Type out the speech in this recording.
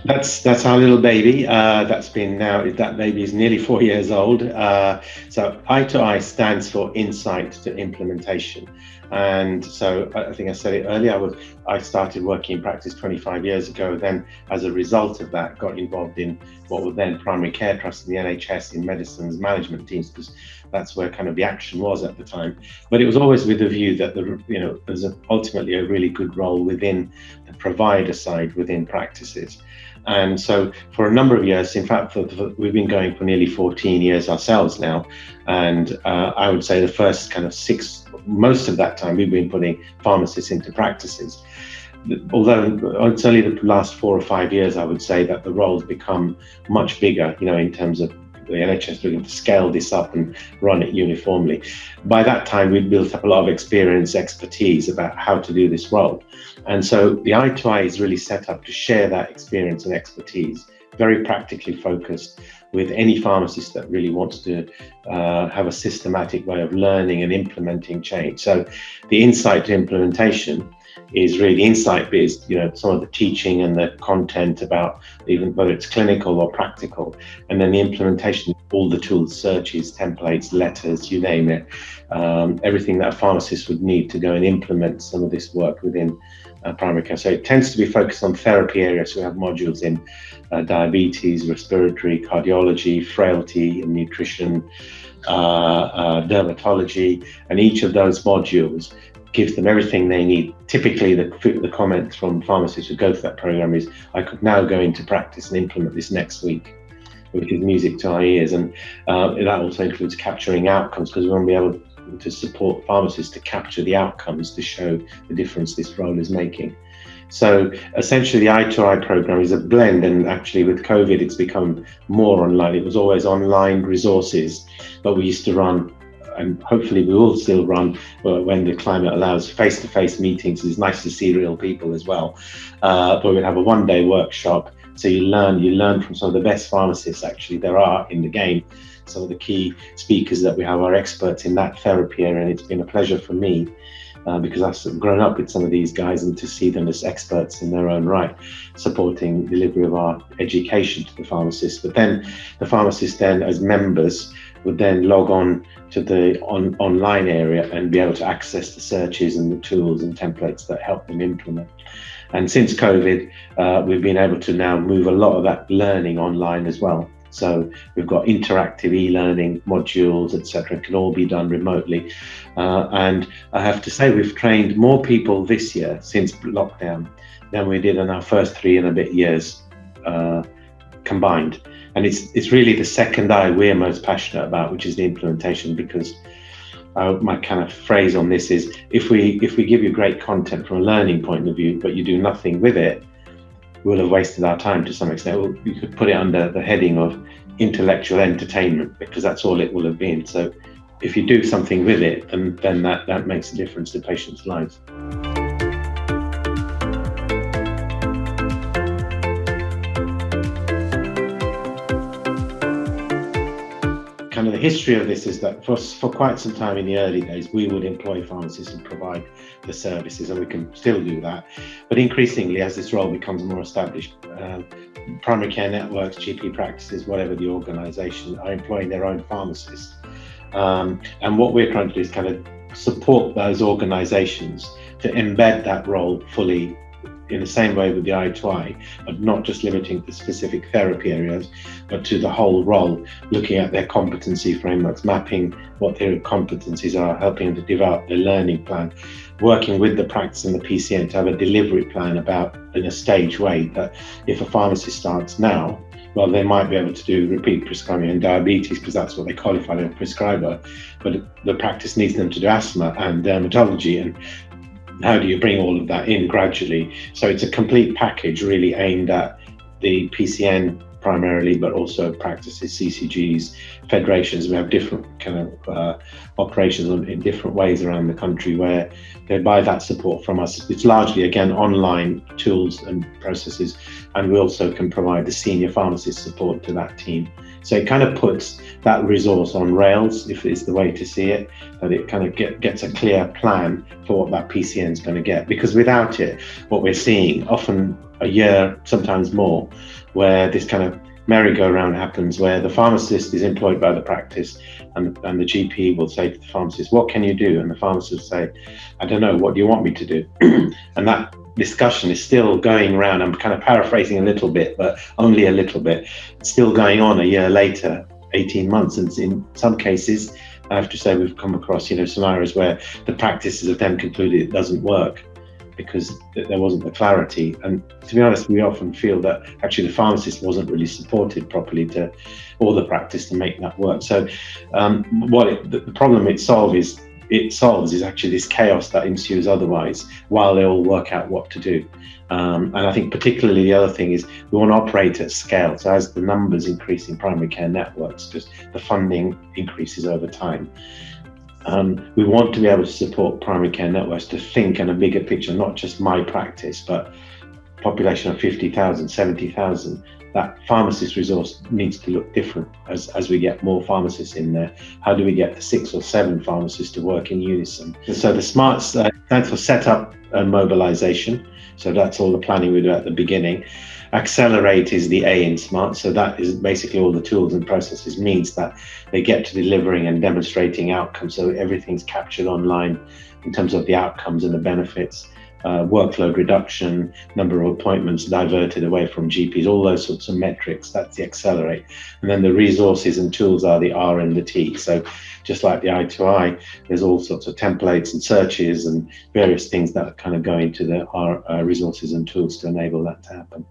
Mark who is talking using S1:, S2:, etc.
S1: That's our little baby. That baby is nearly 4 years old. So I2i stands for Insight to Implementation. And so I think I said it earlier, I started working in practice 25 years ago. Then as a result of that, got involved in what were then primary care trusts in the NHS, in medicines management teams, because that's where kind of the action was at the time. But it was always with the view that there's ultimately a really good role within the provider side within practices. And so for a number of years, in fact, we've been going for nearly 14 years ourselves now. And I would say the first kind of most of that time, we've been putting pharmacists into practices. Although it's only the last 4 or 5 years, I would say, that the role's become much bigger, in terms of the NHS looking to scale this up and run it uniformly. By that time, we'd built up a lot of experience, expertise about how to do this role. And so the I2i is really set up to share that experience and expertise, very practically focused, with any pharmacist that really wants to have a systematic way of learning and implementing change. So the insight to implementation is really insight based, some of the teaching and the content about even whether it's clinical or practical, and then the implementation, all the tools, searches, templates, letters, you name it, everything that a pharmacist would need to go and implement some of this work within primary care. So it tends to be focused on therapy areas. So we have modules in diabetes, respiratory, cardiology, frailty and nutrition, dermatology, and each of those modules gives them everything they need. Typically, the comment from pharmacists who go through that program is, I could now go into practice and implement this next week, which is music to our ears. And that also includes capturing outcomes, because we want to be able to support pharmacists to capture the outcomes to show the difference this role is making. So essentially, the I2i program is a blend, and actually with COVID, it's become more online. It was always online resources, but we used to run, and hopefully we will still run when the climate allows, face-to-face meetings. It's nice to see real people as well. But we'll have a one-day workshop. So you learn from some of the best pharmacists actually there are in the game. Some of the key speakers that we have are experts in that therapy area, and it's been a pleasure for me because I've grown up with some of these guys, and to see them as experts in their own right, supporting delivery of our education to the pharmacists. But then the pharmacists then, as members, would then log on to the online area and be able to access the searches and the tools and templates that help them implement. And since COVID, we've been able to now move a lot of that learning online as well. So we've got interactive e-learning modules, etc. It can all be done remotely. And I have to say, we've trained more people this year since lockdown than we did in our first 3 and a bit years combined. And it's really the second I we're most passionate about, which is the implementation, because my kind of phrase on this is, if we give you great content from a learning point of view, but you do nothing with it, we'll have wasted our time to some extent. You could put it under the heading of intellectual entertainment, because that's all it will have been. So if you do something with it, then that makes a difference to patients' lives. Kind of the history of this is that for quite some time in the early days, we would employ pharmacists and provide the services, and we can still do that. But increasingly, as this role becomes more established, primary care networks, GP practices, whatever the organisation, are employing their own pharmacists. And what we're trying to do is kind of support those organisations to embed that role fully in the same way with the I2i, but not just limiting to specific therapy areas, but to the whole role, looking at their competency frameworks, mapping what their competencies are, helping them to develop their learning plan, working with the practice and the PCN to have a delivery plan about in a staged way, that if a pharmacist starts now, well, they might be able to do repeat prescribing in diabetes because that's what they qualify as a prescriber, but the practice needs them to do asthma and dermatology, and how do you bring all of that in gradually? So it's a complete package really aimed at the PCN primarily, but also practices, CCGs, federations. We have different kind of operations in different ways around the country where they buy that support from us. It's largely, again, online tools and processes, and we also can provide the senior pharmacist support to that team. So it kind of puts that resource on rails, if it's the way to see it, that it kind of gets a clear plan for what that PCN is going to get. Because without it, what we're seeing, often a year, sometimes more, where this kind of merry-go-round happens, where the pharmacist is employed by the practice and the GP will say to the pharmacist, what can you do? And the pharmacist will say, I don't know, what do you want me to do? And that discussion is still going around. I'm kind of paraphrasing a little bit, but only a little bit. It's still going on a year later, 18 months. And in some cases, I have to say, we've come across, scenarios where the practices have then concluded it doesn't work because there wasn't the clarity. And to be honest, we often feel that actually the pharmacist wasn't really supported properly or the practice to make that work. So the problem it solves is actually this chaos that ensues otherwise while they all work out what to do. And I think particularly the other thing is we want to operate at scale. So as the numbers increase in primary care networks, just the funding increases over time. We want to be able to support primary care networks to think in a bigger picture, not just my practice, but population of 50,000, 70,000. That pharmacist resource needs to look different as we get more pharmacists in there. How do we get the 6 or 7 pharmacists to work in unison? So the SMART stands for setup and mobilization. So that's all the planning we do at the beginning. Accelerate is the A in SMART. So that is basically all the tools and processes means that they get to delivering and demonstrating outcomes. So everything's captured online in terms of the outcomes and the benefits. Workload reduction, number of appointments diverted away from GPs, all those sorts of metrics, that's the accelerate. And then the resources and tools are the R and the T. So just like the i2i, there's all sorts of templates and searches and various things that kind of go into the R resources and tools to enable that to happen.